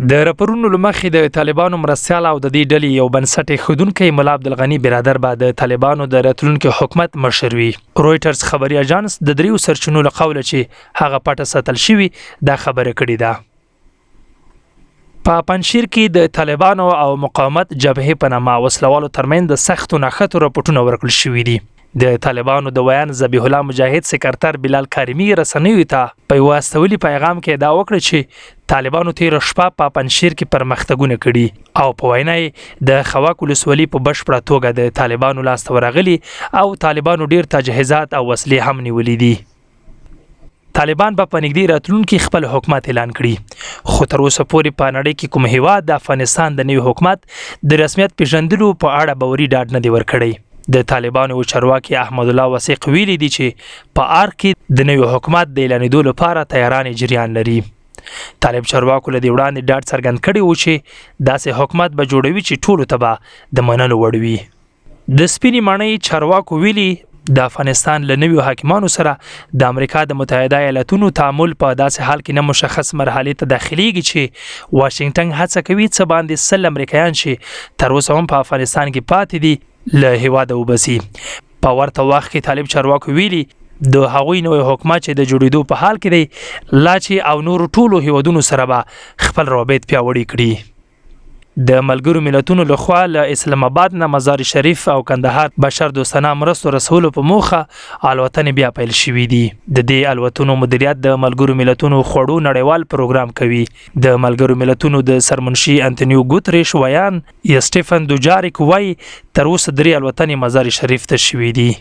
د راپورونو له مخې د طالبانو مرستیال او د دې ډلې یو بنسټ ښودونکی ملا عبدالغني برادر به د طالبانو د راتلونکي حکومت مشر وي. رویټرز خبري اژانس د دریو سرچینو له قوله چې هغه پټه ساتل شوی دا خبره کړې ده. په پنجشیر کې د طالبانو او مقاومت جبهې په نامه وسلوالو ترمنځ د سختو نښتو راپورټونه ورکړل شوي دي. د طالبانو د ویان ذبیح الله مجاهد سکرټر بلال کاریمی رسنیو ته په یو استولي پیغام کې دا وکړه چې طالبانو تیر شپه په پنجشیر کې پرمختګونه کړي او په وینا د خواک ولسوالۍ په بشپړه توګه د طالبانو لاسته ورغلي او طالبانو ډیر تجهیزات او وسلې هم نیولې دي. طالبان په نږدې راتلونکي خپل حکومت اعلان کړي خو تر اوسه پورې په نړۍ کې کوم هیواد د افغانستان د نوي حکومت د رسمیت پیژندلو په اړه باوري ډاډ نه دی ورکړی. د طالبانو چارواکي احمد الله وثیق ویلي دي چې په ارګ کې د نوي حکومت د اعلانېدو لپاره تیارانې جریان لري. طالب چارواکو له دې وړاندې ډاډ څرګند کړی و چې داسې حکومت به جوړوي چې ټولو ته به د منلو وړ وي. د سپینې ماڼۍ چارواکو ویلي د افغانستان له نویو حاکمانو سره د امریکا د متحده ایالاتونو تعامل په داسې حال کې نه مشخص مرحلې ته داخليږي چې واشنگټن هڅه کوي څه باندې 100 امریکایان چې تر اوسه هم په افغانستان کې پاتې دي له هیواده وباسي. په ورته وخت کې طالب چارواکو ویلي د هغوی نوی حکومت چې د جوړېدو په حال کې دی لا چې او نور ټولو هیوادونو سره به خپل روابط پیاوړي کړي. د ملګرو ملتونو لخوا له اسلام آباد نه مزار شریف او کندهار بشر دوستانه مرستو رسولو په موخه الوتنې بیا پیل شوې دي. د دې الوتنو مدیریت د ملګرو ملتونو خوړو نړیوال پروګرام کوي. د ملګرو ملتونو د سرمنشي انټونیو ګوتریش ویان سټيفن دوجاریک وای تر اوسه 3 الوتنې مزار شریف ته شوې دي.